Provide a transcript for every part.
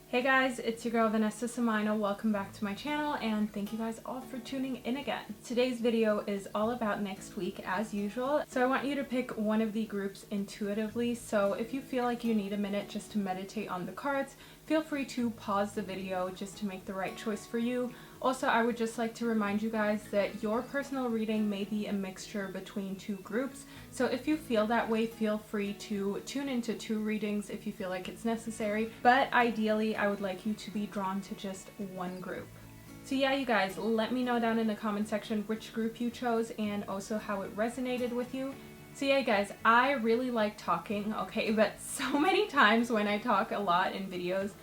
Hey guys, it's your girl Vanessa. Welcome back to my channel and thank you guys all for tuning in again. Today's video is all about next week as usual. So I want you to pick one of the groups intuitively. So if you feel like you need a minute just to meditate on the cards, feel free to pause the video just to make the right choice for you. Also, I would just like to remind you guys that your personal reading may be a mixture between two groups. So if you feel that way, feel free to tune into two readings if you feel like it's necessary. But ideally, I would like you to be drawn to just one group. So yeah, you guys, let me know down in the comment section which group you chose and also how it resonated with you. So yeah, guys, I really like talking, okay, but so many times when I talk a lot in videos,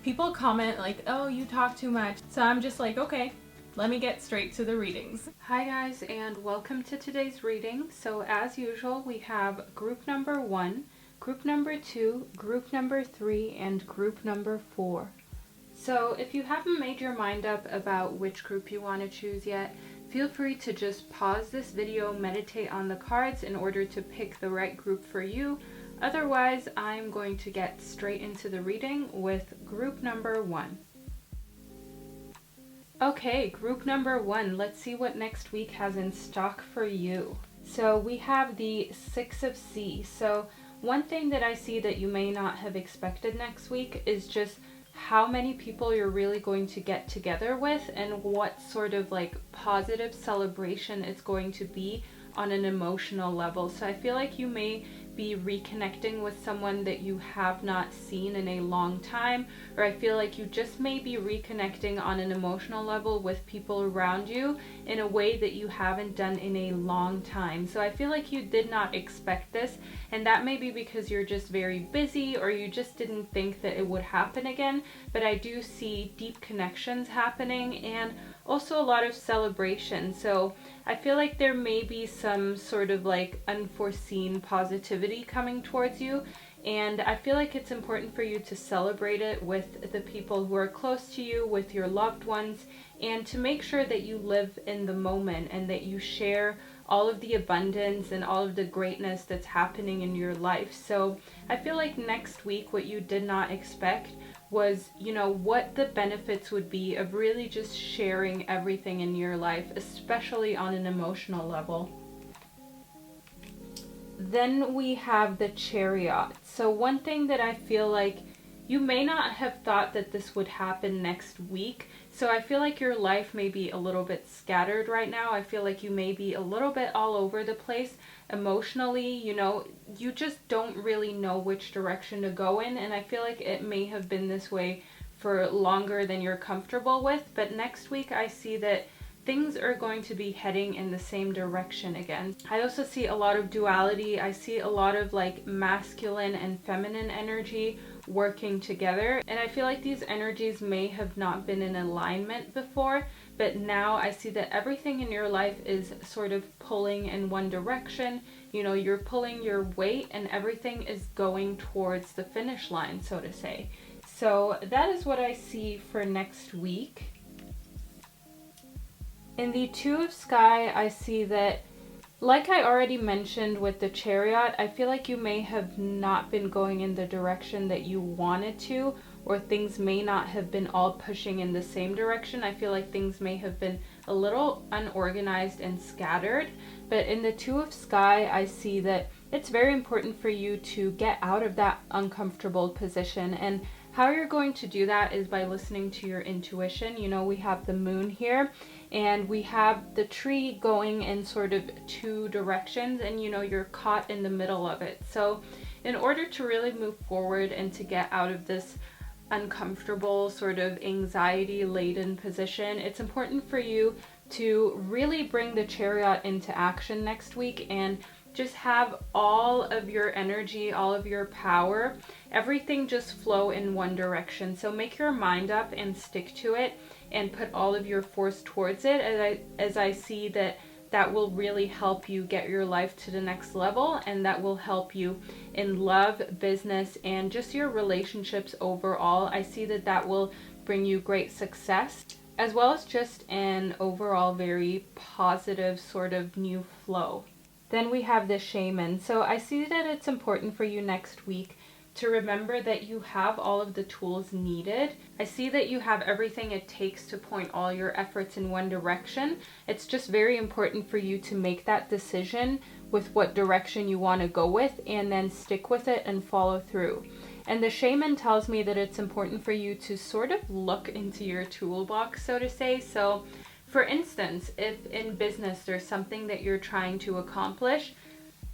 people comment like, oh, you talk too much. So I'm just like, okay, let me get straight to the readings. Hi guys, and welcome to today's reading. So as usual, we have group number 1, group number 2, group number 3, and group number 4. So if you haven't made your mind up about which group you want to choose yet, feel free to just pause this video, meditate on the cards in order to pick the right group for you. Otherwise, I'm going to get straight into the reading with group number 1. Okay, group number 1, let's see what next week has in stock for you. So we have the Six of C. So one thing that I see that you may not have expected next week is just how many people you're really going to get together with and what sort of like positive celebration it's going to be on an emotional level. So I feel like you may be reconnecting with someone that you have not seen in a long time, or I feel like you just may be reconnecting on an emotional level with people around you in a way that you haven't done in a long time. So I feel like you did not expect this, and that may be because you're just very busy or you just didn't think that it would happen again, but I do see deep connections happening and also a lot of celebration. So I feel like there may be some sort of like unforeseen positivity coming towards you, and I feel like it's important for you to celebrate it with the people who are close to you, with your loved ones, and to make sure that you live in the moment and that you share all of the abundance and all of the greatness that's happening in your life. So I feel like next week what you did not expect was, what the benefits would be of really just sharing everything in your life, especially on an emotional level. Then we have the Chariot. So one thing that I feel like you may not have thought that this would happen next week. So I feel like your life may be a little bit scattered right now. I feel like you may be a little bit all over the place emotionally. You just don't really know which direction to go in. And I feel like it may have been this way for longer than you're comfortable with. But next week I see that things are going to be heading in the same direction again. I also see a lot of duality. I see a lot of like masculine and feminine energy working together, and I feel like these energies may have not been in alignment before, but now I see that everything in your life is sort of pulling in one direction. You're pulling your weight and everything is going towards the finish line, so to say. So that is what I see for next week. In the Two of Sky, I see that, like I already mentioned with the Chariot, I feel like you may have not been going in the direction that you wanted to, or things may not have been all pushing in the same direction. I feel like things may have been a little unorganized and scattered. But in the Two of Sky, I see that it's very important for you to get out of that uncomfortable position. And how you're going to do that is by listening to your intuition. We have the moon here, and we have the tree going in sort of two directions, and you're caught in the middle of it. So in order to really move forward and to get out of this uncomfortable sort of anxiety laden position, it's important for you to really bring the Chariot into action next week and just have all of your energy, all of your power, everything just flow in one direction. So make your mind up and stick to it and put all of your force towards it, as I see that will really help you get your life to the next level, and that will help you in love, business, and just your relationships overall. I see that will bring you great success, as well as just an overall very positive sort of new flow. Then we have the Shaman. So I see that it's important for you next week to remember that you have all of the tools needed. I see that you have everything it takes to point all your efforts in one direction. It's just very important for you to make that decision with what direction you want to go with, and then stick with it and follow through. And the shaman tells me that it's important for you to sort of look into your toolbox, so to say. So for instance, if in business there's something that you're trying to accomplish,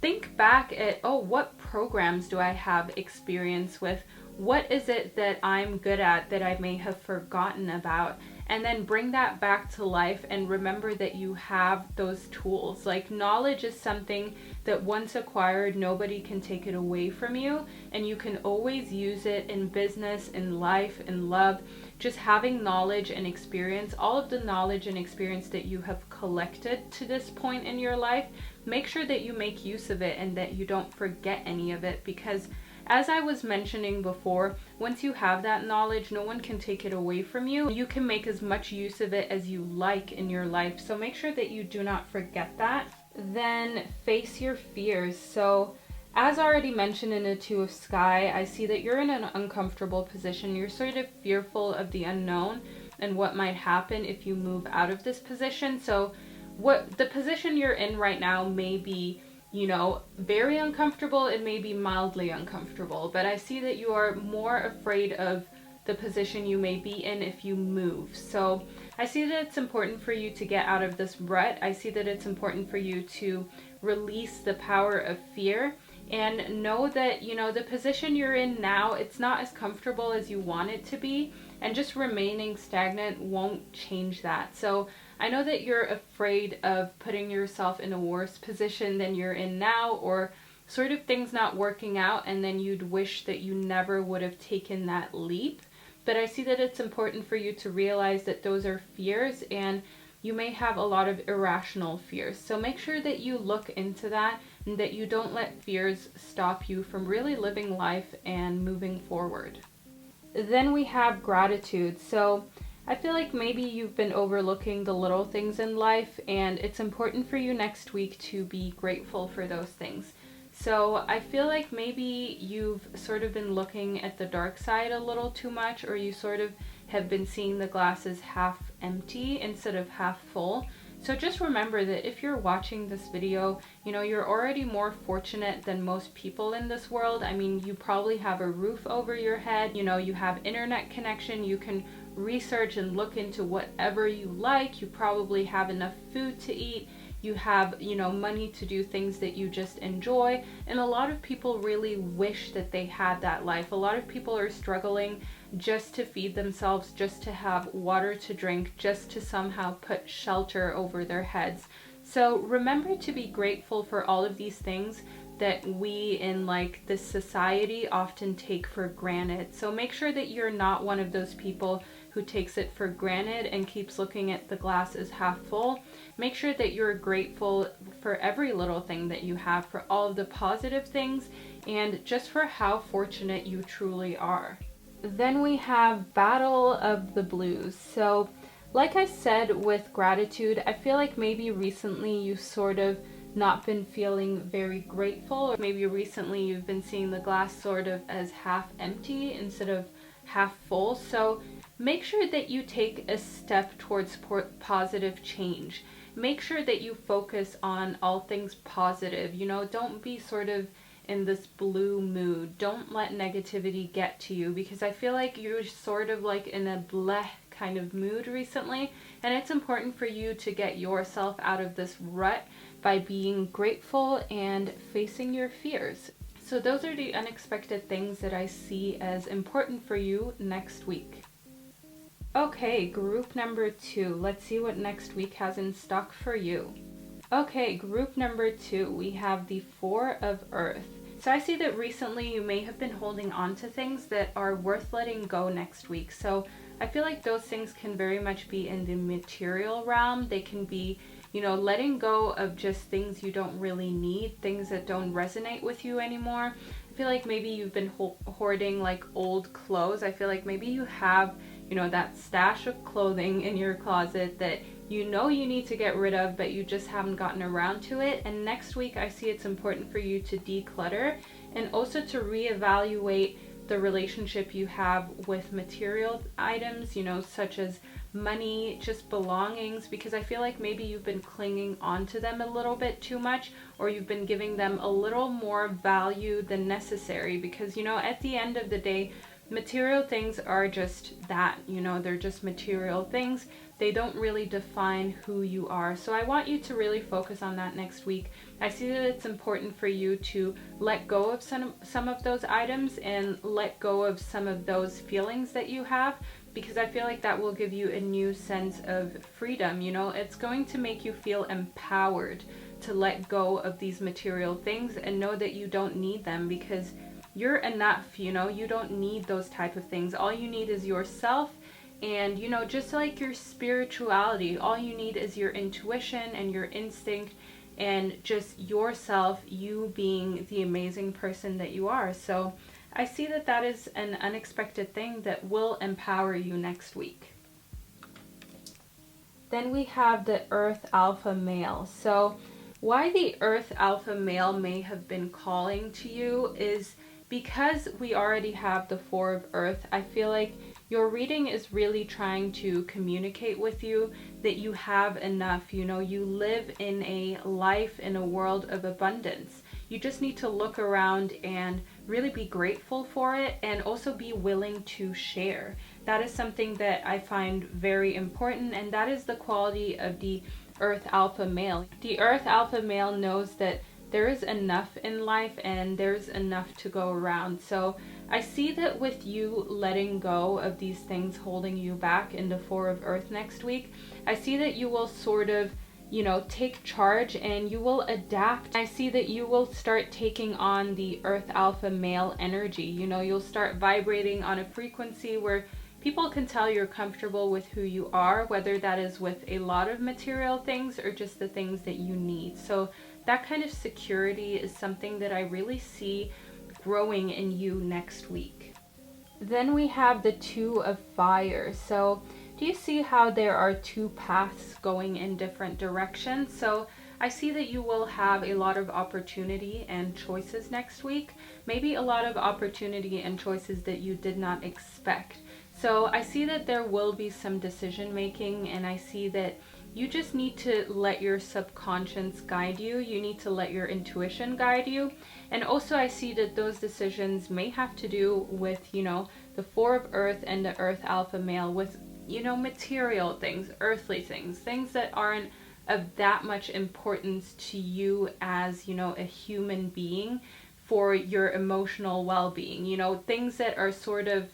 think back at, oh, what programs do I have experience with? What is it that I'm good at that I may have forgotten about? And then bring that back to life and remember that you have those tools. Like, knowledge is something that once acquired, nobody can take it away from you, and you can always use it in business, in life, in love. Just having knowledge and experience, all of the knowledge and experience that you have collected to this point in your life, make sure that you make use of it and that you don't forget any of it, because as I was mentioning before, once you have that knowledge, no one can take it away from you. You can make as much use of it as you like in your life. So make sure that you do not forget that. Then face your fears. So as already mentioned in the Two of Sky, I see that you're in an uncomfortable position. You're sort of fearful of the unknown and what might happen if you move out of this position. So what the position you're in right now may be, you know, very uncomfortable. It may be mildly uncomfortable, but I see that you are more afraid of the position you may be in if you move. So I see that it's important for you to get out of this rut. I see that it's important for you to release the power of fear and know that, you know, the position you're in now, it's not as comfortable as you want it to be, and just remaining stagnant won't change that. So I know that you're afraid of putting yourself in a worse position than you're in now, or sort of things not working out, and then you'd wish that you never would have taken that leap. But I see that it's important for you to realize that those are fears, and you may have a lot of irrational fears. So make sure that you look into that and that you don't let fears stop you from really living life and moving forward. Then we have gratitude. So I feel like maybe you've been overlooking the little things in life, and it's important for you next week to be grateful for those things. So I feel like maybe you've sort of been looking at the dark side a little too much, or you sort of have been seeing the glasses half empty instead of half full. So just remember that if you're watching this video, you know, you're already more fortunate than most people in this world. I mean, you probably have a roof over your head, you know, you have internet connection, you can research and look into whatever you like, you probably have enough food to eat, you have, you know, money to do things that you just enjoy. And a lot of people really wish that they had that life. A lot of people are struggling just to feed themselves, just to have water to drink, just to somehow put shelter over their heads. So remember to be grateful for all of these things that we in like this society often take for granted. So make sure that you're not one of those people who takes it for granted and keeps looking at the glass as half full. Make sure that you're grateful for every little thing that you have, for all of the positive things, and just for how fortunate you truly are. Then we have Battle of the Blues. So like I said with gratitude, I feel like maybe recently you've sort of not been feeling very grateful, or maybe recently you've been seeing the glass sort of as half empty instead of half full. So make sure that you take a step towards positive change. Make sure that you focus on all things positive. You know, don't be sort of in this blue mood. Don't let negativity get to you, because I feel like you're sort of like in a bleh kind of mood recently, and it's important for you to get yourself out of this rut by being grateful and facing your fears. So those are the unexpected things that I see as important for you next week. Okay, group number 2. Let's see what next week has in stock for you. Okay, group number 2, we have the Four of Earth. So I see that recently you may have been holding on to things that are worth letting go next week. So I feel like those things can very much be in the material realm. They can be, you know, letting go of just things you don't really need, things that don't resonate with you anymore. I feel like maybe you've been hoarding like old clothes. I feel like maybe you have, you know, that stash of clothing in your closet that you know you need to get rid of, but you just haven't gotten around to it. And next week I see it's important for you to declutter and also to reevaluate the relationship you have with material items, you know, such as money, just belongings, because I feel like maybe you've been clinging onto them a little bit too much, or you've been giving them a little more value than necessary, because, you know, at the end of the day, material things are just that, you know, they're just material things. They don't really define who you are. So I want you to really focus on that next week. I see that it's important for you to let go of some of those items and let go of some of those feelings that you have, because I feel like that will give you a new sense of freedom. You know, it's going to make you feel empowered to let go of these material things and know that you don't need them, because you're enough. You know, you don't need those type of things. All you need is yourself. And, you know, just like your spirituality, all you need is your intuition and your instinct and just yourself, you being the amazing person that you are. So I see that that is an unexpected thing that will empower you next week. Then we have the Earth Alpha Male. So why the Earth Alpha Male may have been calling to you is because we already have the Four of Earth. I feel like your reading is really trying to communicate with you that you have enough. You know, you live in a life, in a world of abundance. You just need to look around and really be grateful for it, and also be willing to share. That is something that I find very important, and that is the quality of the Earth Alpha Male. The Earth Alpha Male knows that there is enough in life and there's enough to go around. So I see that with you letting go of these things holding you back in the Four of Earth next week, I see that you will sort of, you know, take charge and you will adapt. I see that you will start taking on the Earth Alpha Male energy. You know, you'll start vibrating on a frequency where people can tell you're comfortable with who you are, whether that is with a lot of material things or just the things that you need. So that kind of security is something that I really see growing in you next week. Then we have the Two of Fire. So do you see how there are two paths going in different directions? So I see that you will have a lot of opportunity and choices next week. Maybe a lot of opportunity and choices that you did not expect. So I see that there will be some decision making, and I see that you just need to let your subconscious guide you. You need to let your intuition guide you. And also I see that those decisions may have to do with, you know, the Four of Earth and the Earth Alpha Male, with, you know, material things, earthly things, things that aren't of that much importance to you as, you know, a human being for your emotional well-being, you know, things that are sort of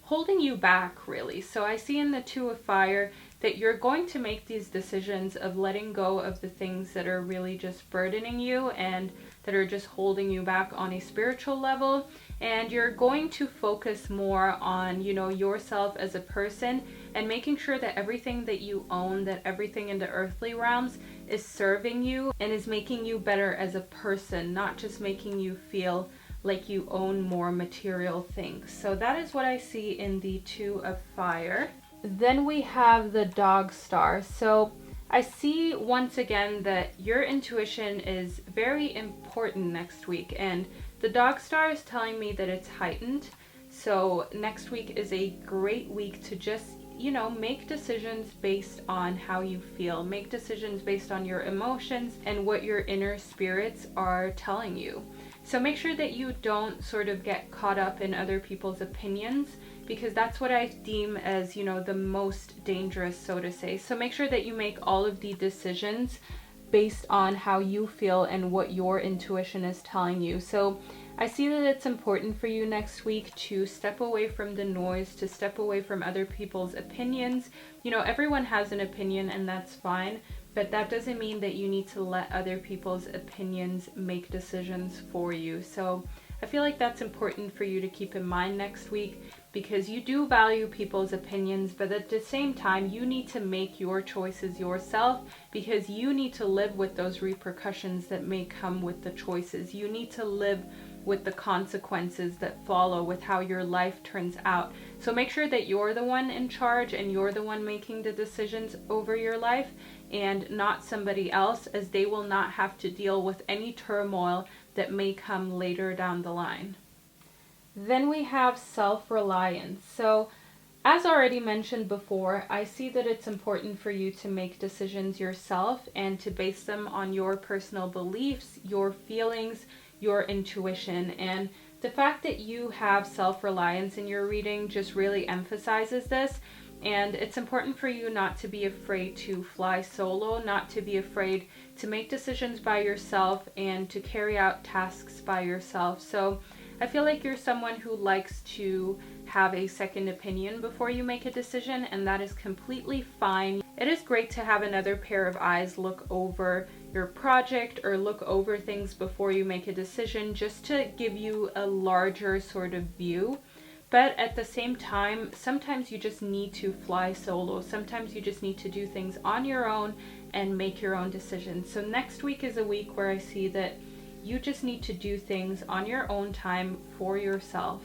holding you back, really. So I see in the Two of Fire that you're going to make these decisions of letting go of the things that are really just burdening you and that are just holding you back on a spiritual level. And you're going to focus more on, you know, yourself as a person and making sure that everything that you own, that everything in the earthly realms is serving you and is making you better as a person, not just making you feel like you own more material things. So that is what I see in the Two of Fire. Then we have the Dog Star. So I see once again that your intuition is very important next week, and the Dog Star is telling me that it's heightened. So next week is a great week to just, you know, make decisions based on how you feel. Make decisions based on your emotions and what your inner spirits are telling you. So make sure that you don't sort of get caught up in other people's opinions, because that's what I deem as, you know, the most dangerous, so to say. So make sure that you make all of the decisions based on how you feel and what your intuition is telling you. So I see that it's important for you next week to step away from the noise, to step away from other people's opinions. You know, everyone has an opinion and that's fine, but that doesn't mean that you need to let other people's opinions make decisions for you. So I feel like that's important for you to keep in mind next week, because you do value people's opinions, but at the same time, you need to make your choices yourself, because you need to live with those repercussions that may come with the choices. You need to live with the consequences that follow with how your life turns out. So make sure that you're the one in charge and you're the one making the decisions over your life and not somebody else, as they will not have to deal with any turmoil that may come later down the line. Then we have self-reliance. So as already mentioned before, I see that it's important for you to make decisions yourself and to base them on your personal beliefs, your feelings, your intuition. And the fact that you have self-reliance in your reading just really emphasizes this. And it's important for you not to be afraid to fly solo, not to be afraid to make decisions by yourself and to carry out tasks by yourself. So I feel like you're someone who likes to have a second opinion before you make a decision, and that is completely fine. It is great to have another pair of eyes look over your project or look over things before you make a decision, just to give you a larger sort of view. But at the same time, sometimes you just need to fly solo. Sometimes you just need to do things on your own and make your own decisions. So next week is a week where I see that you just need to do things on your own time for yourself.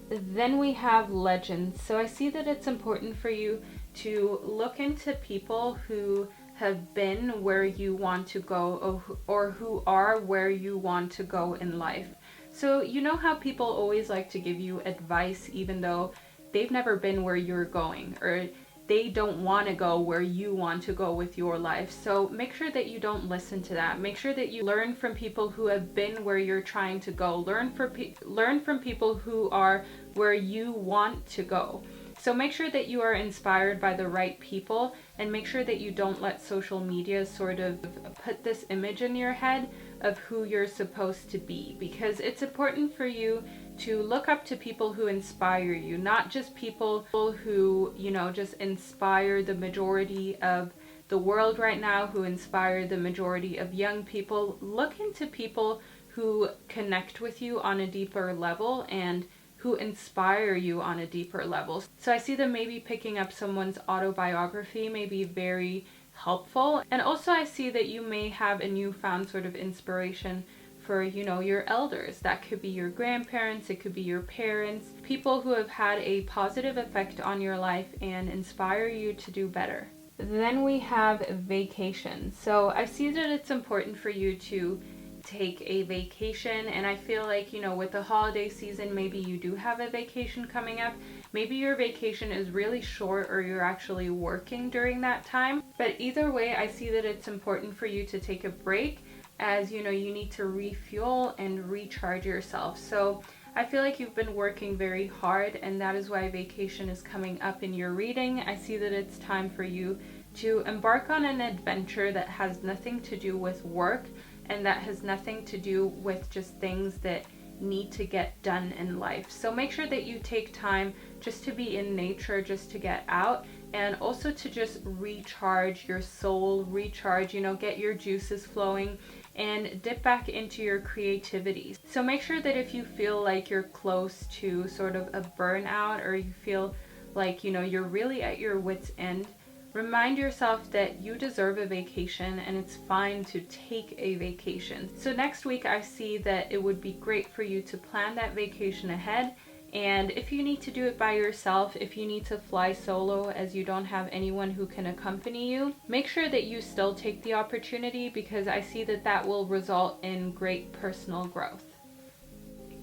Then we have legends. So I see that it's important for you to look into people who have been where you want to go, or who are where you want to go in life. So you know how people always like to give you advice even though they've never been where you're going, or they don't want to go where you want to go with your life. So make sure that you don't listen to that. Make sure that you learn from people who have been where you're trying to go. Learn from people who are where you want to go. So make sure that you are inspired by the right people, and make sure that you don't let social media sort of put this image in your head of who you're supposed to be, because it's important for you to look up to people who inspire you, not just people who, just inspire the majority of the world right now, who inspire the majority of young people. Look into people who connect with you on a deeper level and who inspire you on a deeper level. So I see that maybe picking up someone's autobiography may be very helpful. And also I see that you may have a newfound sort of inspiration for, your elders. That could be your grandparents, it could be your parents, people who have had a positive effect on your life and inspire you to do better. Then we have vacation. So I see that it's important for you to take a vacation, and I feel like, with the holiday season, maybe you do have a vacation coming up. Maybe your vacation is really short, or you're actually working during that time. But either way, I see that it's important for you to take a break, as you need to refuel and recharge yourself. So I feel like you've been working very hard, and that is why vacation is coming up in your reading. I see that it's time for you to embark on an adventure that has nothing to do with work, and that has nothing to do with just things that need to get done in life. So make sure that you take time just to be in nature, just to get out, and also to just recharge your soul, get your juices flowing, and dip back into your creativity. So make sure that if you feel like you're close to sort of a burnout, or you feel like, you're really at your wit's end, remind yourself that you deserve a vacation, and it's fine to take a vacation. So next week I see that it would be great for you to plan that vacation ahead. And if you need to do it by yourself, if you need to fly solo as you don't have anyone who can accompany you, make sure that you still take the opportunity, because I see that that will result in great personal growth.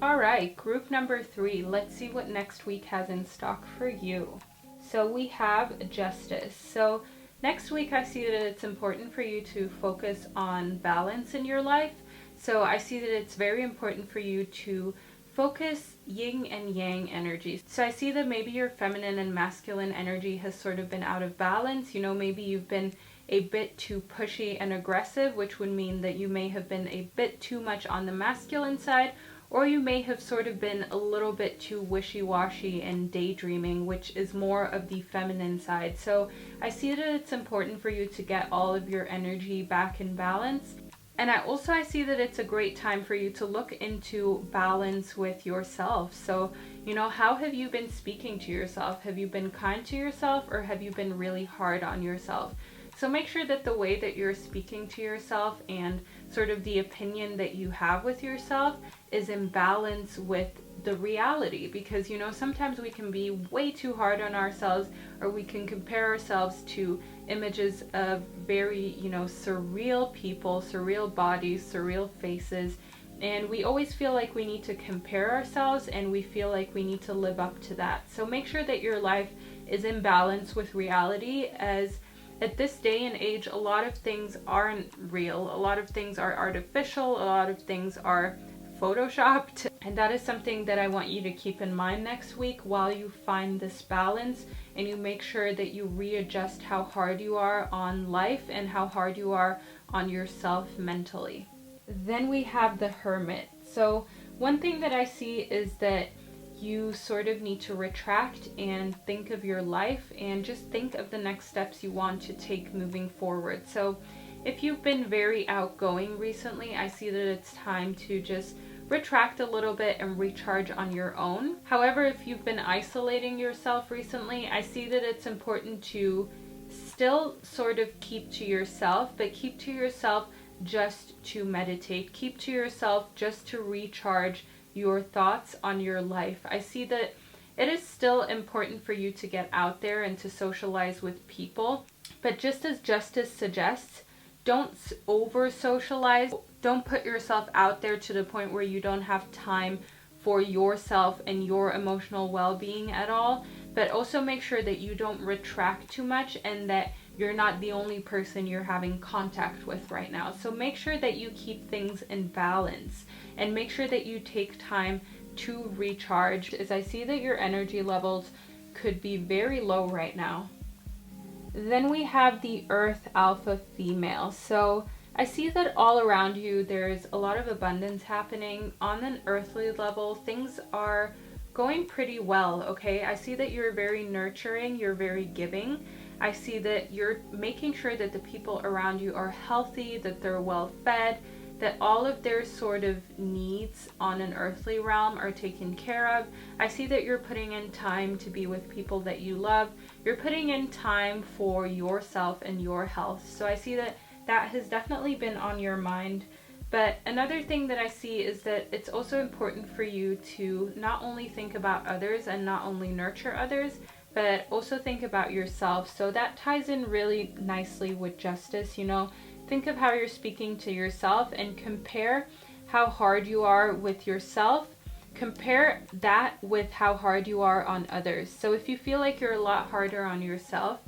All right, group number 3. Let's see what next week has in stock for you. So we have justice. So next week I see that it's important for you to focus on balance in your life. So I see that it's very important for you to focus yin and yang energies. So I see that maybe your feminine and masculine energy has sort of been out of balance. Maybe you've been a bit too pushy and aggressive, which would mean that you may have been a bit too much on the masculine side, or you may have sort of been a little bit too wishy-washy and daydreaming, which is more of the feminine side. So I see that it's important for you to get all of your energy back in balance. And I see that it's a great time for you to look into balance with yourself. So, how have you been speaking to yourself? Have you been kind to yourself, or have you been really hard on yourself? So make sure that the way that you're speaking to yourself and sort of the opinion that you have with yourself is in balance with the reality. Because sometimes we can be way too hard on ourselves, or we can compare ourselves to images of very surreal people, surreal bodies, surreal faces, and we always feel like we need to compare ourselves, and we feel like we need to live up to that. So make sure that your life is in balance with reality, as at this day and age, a lot of things aren't real. A lot of things are artificial. A lot of things are photoshopped. And that is something that I want you to keep in mind next week while you find this balance, and you make sure that you readjust how hard you are on life and how hard you are on yourself mentally. Then we have the Hermit. So one thing that I see is that you sort of need to retract and think of your life, and just think of the next steps you want to take moving forward. So if you've been very outgoing recently, I see that it's time to just retract a little bit and recharge on your own. However, if you've been isolating yourself recently, I see that it's important to still sort of keep to yourself, but keep to yourself just to meditate. Keep to yourself just to recharge your thoughts on your life. I see that it is still important for you to get out there and to socialize with people, but just as Justice suggests, don't over socialize. Don't put yourself out there to the point where you don't have time for yourself and your emotional well-being at all. But also make sure that you don't retract too much, and that you're not the only person you're having contact with right now. So make sure that you keep things in balance, and make sure that you take time to recharge, as I see that your energy levels could be very low right now. Then we have the Earth Alpha Female. So I see that all around you there's a lot of abundance happening. On an earthly level, things are going pretty well, okay? I see that you're very nurturing, you're very giving. I see that you're making sure that the people around you are healthy, that they're well fed, that all of their sort of needs on an earthly realm are taken care of. I see that you're putting in time to be with people that you love. You're putting in time for yourself and your health. So I see that that has definitely been on your mind. But another thing that I see is that it's also important for you to not only think about others and not only nurture others, but also think about yourself. So that ties in really nicely with Justice. Think of how you're speaking to yourself and compare how hard you are with yourself. Compare that with how hard you are on others. So if you feel like you're a lot harder on yourself,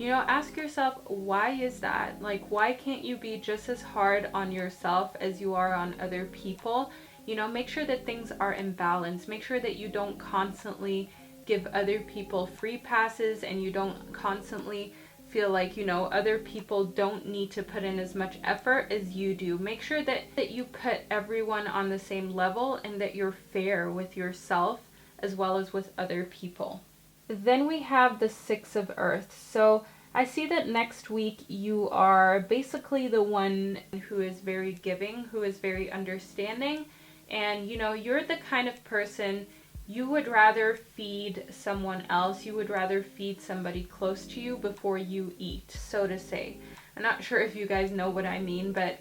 ask yourself, why is that? Like, why can't you be just as hard on yourself as you are on other people? Make sure that things are in balance. Make sure that you don't constantly give other people free passes, and you don't constantly feel like, other people don't need to put in as much effort as you do. Make sure that you put everyone on the same level, and that you're fair with yourself as well as with other people. Then we have the Six of Earth. So I see that next week you are basically the one who is very giving, who is very understanding, and you're the kind of person you would rather feed someone else. You would rather feed somebody close to you before you eat, so to say. I'm not sure if you guys know what I mean, but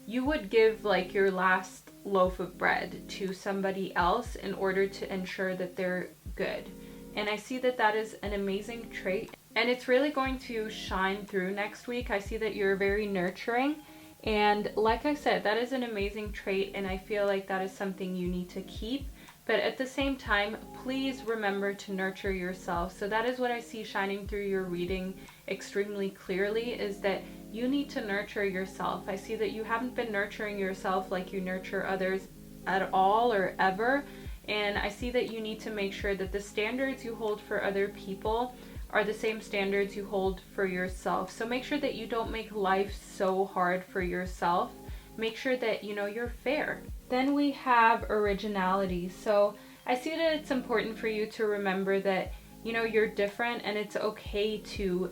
you would give like your last loaf of bread to somebody else in order to ensure that they're good. And I see that that is an amazing trait, and it's really going to shine through next week. I see that you're very nurturing, and like I said, that is an amazing trait, and I feel like that is something you need to keep. But at the same time, please remember to nurture yourself. So that is what I see shining through your reading extremely clearly, is that you need to nurture yourself. I see that you haven't been nurturing yourself like you nurture others at all or ever. And I see that you need to make sure that the standards you hold for other people are the same standards you hold for yourself. So make sure that you don't make life so hard for yourself. Make sure that, you're fair. Then we have originality. So I see that it's important for you to remember that, you're different, and it's okay to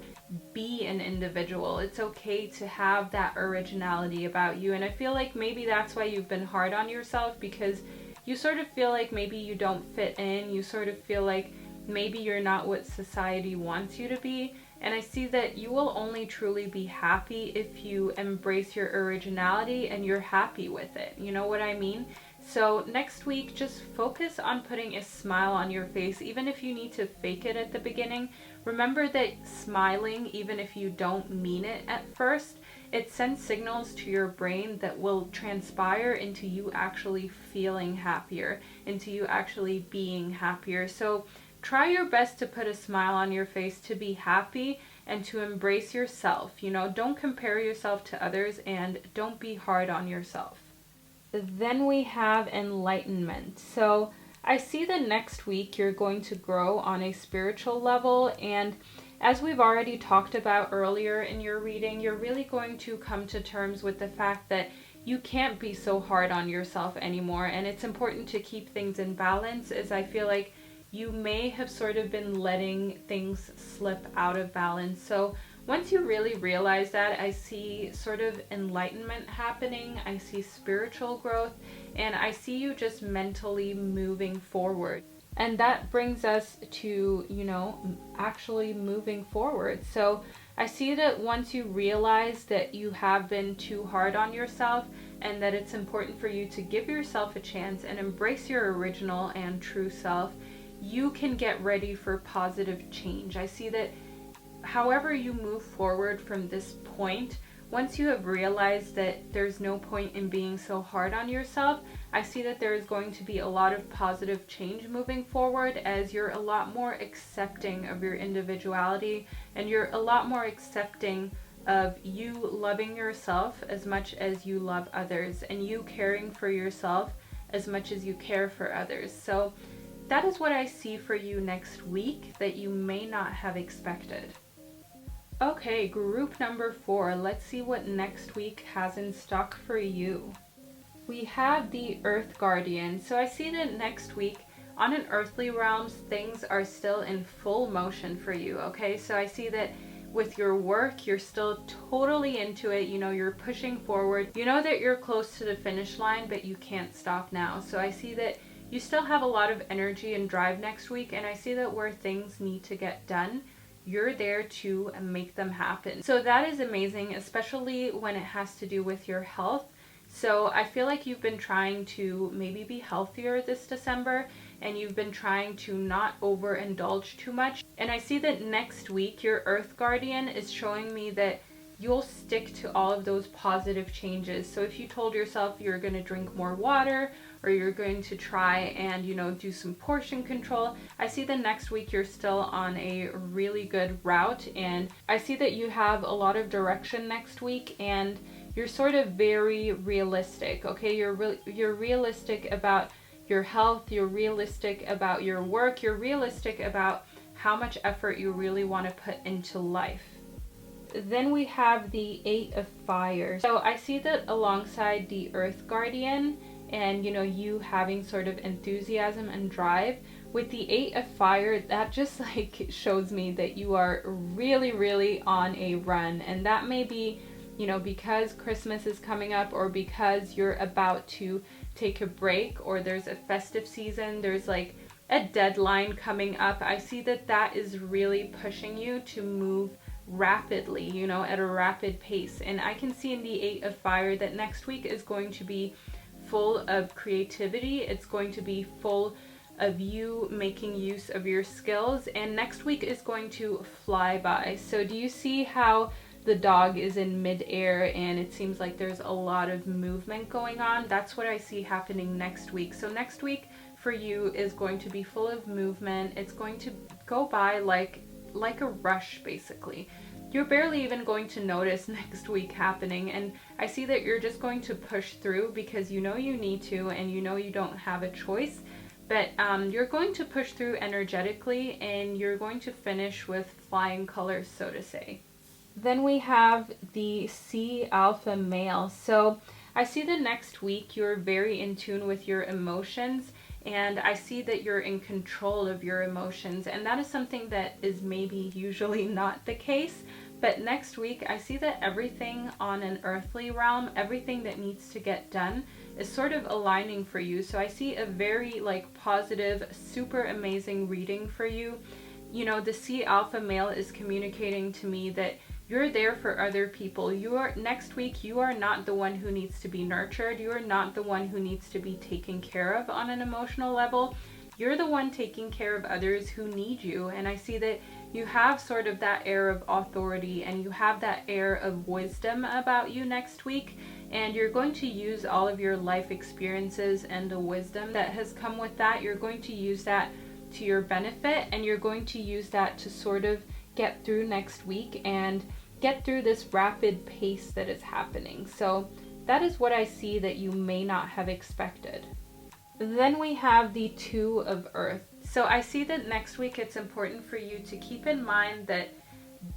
be an individual. It's okay to have that originality about you. And I feel like maybe that's why you've been hard on yourself, because you sort of feel like maybe you don't fit in. You sort of feel like maybe you're not what society wants you to be. And I see that you will only truly be happy if you embrace your originality and you're happy with it. You know what I mean? So next week, just focus on putting a smile on your face, even if you need to fake it at the beginning. Remember that smiling, even if you don't mean it at first, it sends signals to your brain that will transpire into you actually feeling happier, into you actually being happier. So try your best to put a smile on your face, to be happy and to embrace yourself. You know, don't compare yourself to others and don't be hard on yourself. Then we have enlightenment. So I see that next week you're going to grow on a spiritual level, and as we've already talked about earlier in your reading, you're really going to come to terms with the fact that you can't be so hard on yourself anymore, and it's important to keep things in balance, as I feel like you may have sort of been letting things slip out of balance. So once you really realize that, I see sort of enlightenment happening, I see spiritual growth, and I see you just mentally moving forward. And that brings us to, you know, actually moving forward. So I see that once you realize that you have been too hard on yourself and that it's important for you to give yourself a chance and embrace your original and true self, you can get ready for positive change. I see that however you move forward from this point, once you have realized that there's no point in being so hard on yourself, I see that there is going to be a lot of positive change moving forward, as you're a lot more accepting of your individuality and you're a lot more accepting of you loving yourself as much as you love others, and you caring for yourself as much as you care for others. So that is what I see for you next week that you may not have expected. Okay, group number 4. Let's see what next week has in stock for you. We have the Earth Guardian. So I see that next week on an earthly realms, things are still in full motion for you, okay? So I see that with your work, you're still totally into it. You know, you're pushing forward. You know that you're close to the finish line, but you can't stop now. So I see that you still have a lot of energy and drive next week, and I see that where things need to get done, you're there to make them happen. So that is amazing, especially when it has to do with your health. So I feel like you've been trying to maybe be healthier this December, and you've been trying to not overindulge too much. And I see that next week your Earth Guardian is showing me that you'll stick to all of those positive changes. So if you told yourself you're going to drink more water, or you're going to try and, you know, do some portion control, I see that next week you're still on a really good route, and I see that you have a lot of direction next week, and you're sort of very realistic, okay? You're realistic about your health, you're realistic about your work, you're realistic about how much effort you really want to put into life. Then we have the 8 of Fire. So I see that alongside the Earth Guardian and, you know, you having sort of enthusiasm and drive, with the 8 of Fire, that just like shows me that you are really, really on a run. And that may be, you know, because Christmas is coming up, or because you're about to take a break, or there's a festive season, there's like a deadline coming up. I see that that is really pushing you to move rapidly, you know, at a rapid pace. And I can see in the 8 of Fire that next week is going to be full of creativity. It's going to be full of you making use of your skills, and next week is going to fly by. So do you see how the dog is in midair and it seems like there's a lot of movement going on? That's what I see happening next week. So next week for you is going to be full of movement. It's going to go by like a rush, basically. You're barely even going to notice next week happening, and I see that you're just going to push through because you know you need to, and you know you don't have a choice. But you're going to push through energetically, and you're going to finish with flying colors, so to say. Then we have the Sea Alpha Male. So I see that next week you're very in tune with your emotions, and I see that you're in control of your emotions, and that is something that is maybe usually not the case. But next week I see that everything on an earthly realm, everything that needs to get done, is sort of aligning for you. So I see a very like positive, super amazing reading for you. you know, the C alpha male is communicating to me that you're there for other people. Next week, you are not the one who needs to be nurtured. You are not the one who needs to be taken care of on an emotional level. You're the one taking care of others who need you. And I see that you have sort of that air of authority and you have that air of wisdom about you next week. And you're going to use all of your life experiences and the wisdom that has come with that. You're going to use that to your benefit, and you're going to use that to sort of get through next week and get through this rapid pace that is happening. So that is what I see that you may not have expected. Then we have the Two of Earth. So I see that next week it's important for you to keep in mind that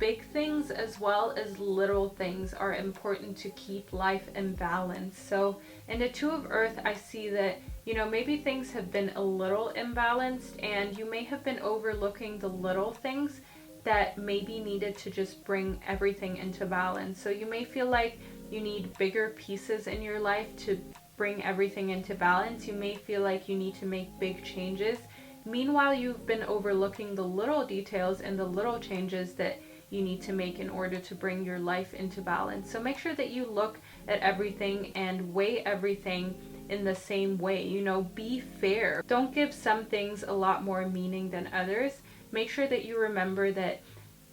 big things as well as little things are important to keep life in balance. So in the Two of Earth, I see that, you know, maybe things have been a little imbalanced and you may have been overlooking the little things that maybe needed to just bring everything into balance. So you may feel like you need bigger pieces in your life to bring everything into balance. You may feel like you need to make big changes. Meanwhile, you've been overlooking the little details and the little changes that you need to make in order to bring your life into balance. So make sure that you look at everything and weigh everything in the same way. You know, be fair. Don't give some things a lot more meaning than others. Make sure that you remember that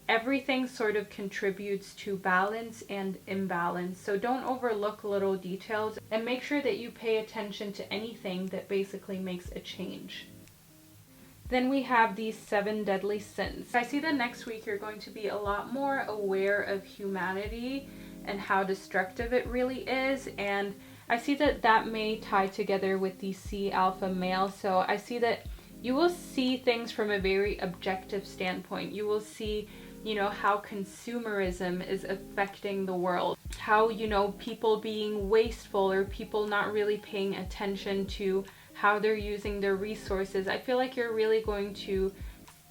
everything sort of contributes to balance and imbalance. So don't overlook little details and make sure that you pay attention to anything that basically makes a change. Then we have these 7 deadly sins. I see that next week you're going to be a lot more aware of humanity and how destructive it really is. And I see that that may tie together with the C alpha male. So I see that you will see things from a very objective standpoint. You will see, you know, how consumerism is affecting the world. How, you know, people being wasteful or people not really paying attention to how they're using their resources. I feel like you're really going to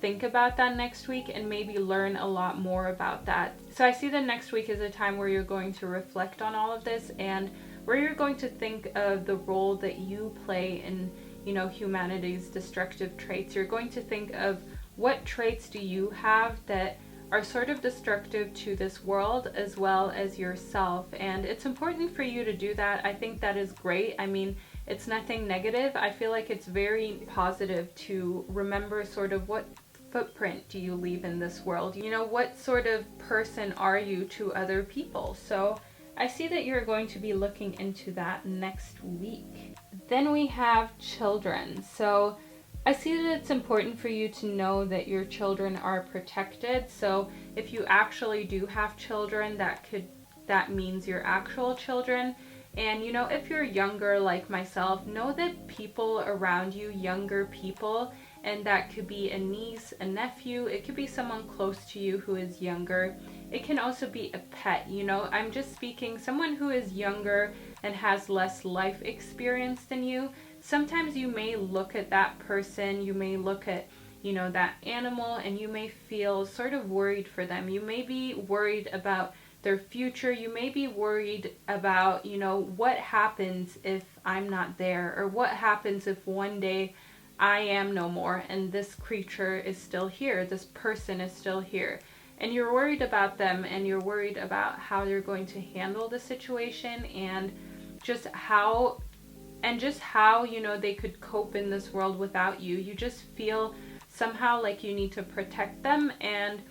think about that next week and maybe learn a lot more about that. So I see that next week is a time where you're going to reflect on all of this and where you're going to think of the role that you play in, you know, humanity's destructive traits. You're going to think of what traits do you have that are sort of destructive to this world as well as yourself. And it's important for you to do that. I think that is great. I mean, it's nothing negative. I feel like it's very positive to remember sort of what footprint do you leave in this world? You know, what sort of person are you to other people? So I see that you're going to be looking into that next week. Then we have children. So I see that it's important for you to know that your children are protected. So if you actually do have children, that means your actual children. And you know, if you're younger like myself, know that people around you, younger people, and that could be a niece, a nephew, it could be someone close to you who is younger. It can also be a pet, you know. I'm just speaking someone who is younger and has less life experience than you. Sometimes you may look at that person, you may look at, you know, that animal, and you may feel sort of worried for them. You may be worried about their future. You may be worried about, you know, what happens if I'm not there, or what happens if one day I am no more and this creature is still here, this person is still here. And you're worried about them, and you're worried about how they're going to handle the situation, and just how, you know, they could cope in this world without you. You just feel somehow like you need to protect them. And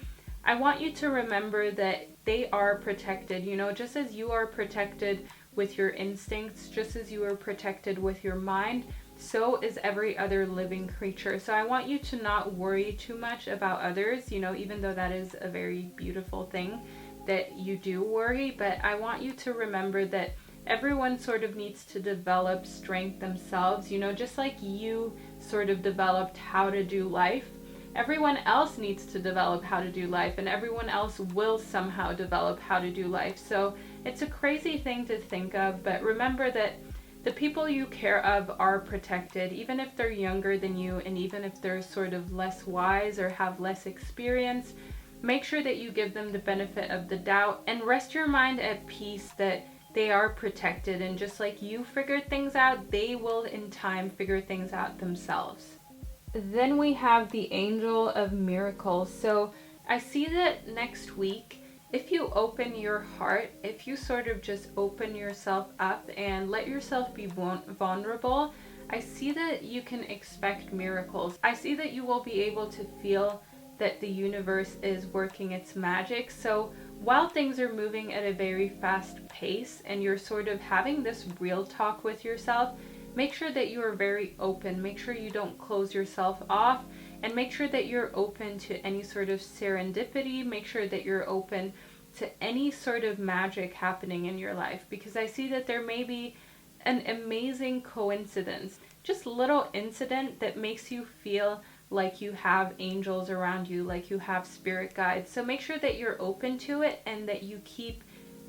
I want you to remember that they are protected, you know, just as you are protected with your instincts, just as you are protected with your mind, so is every other living creature. So I want you to not worry too much about others, you know, even though that is a very beautiful thing that you do worry. But I want you to remember that everyone sort of needs to develop strength themselves, you know, just like you sort of developed how to do life. Everyone else needs to develop how to do life, and everyone else will somehow develop how to do life. So it's a crazy thing to think of, but remember that the people you care of are protected, even if they're younger than you, and even if they're sort of less wise or have less experience. Make sure that you give them the benefit of the doubt, and rest your mind at peace that they are protected, and just like you figured things out, they will in time figure things out themselves. Then we have the Angel of Miracles. So I see that next week, if you open your heart, if you sort of just open yourself up and let yourself be vulnerable, I see that you can expect miracles. I see that you will be able to feel that the universe is working its magic. So while things are moving at a very fast pace and you're sort of having this real talk with yourself, make sure that you are very open. Make sure you don't close yourself off, and make sure that you're open to any sort of serendipity. Make sure that you're open to any sort of magic happening in your life, because I see that there may be an amazing coincidence, just a little incident that makes you feel like you have angels around you, like you have spirit guides. So make sure that you're open to it and that you keep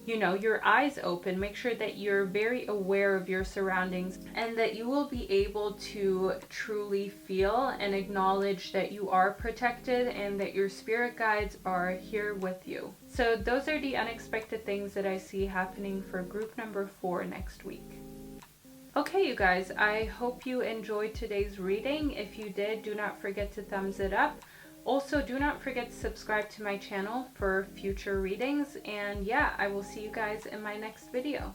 your eyes open. Make sure that you're very aware of your surroundings and that you will be able to truly feel and acknowledge that you are protected and that your spirit guides are here with you. So those are the unexpected things that I see happening for group number 4 next week. Okay, you guys, I hope you enjoyed today's reading. If you did, do not forget to thumbs it up. Also, do not forget to subscribe to my channel for future readings. And yeah, I will see you guys in my next video.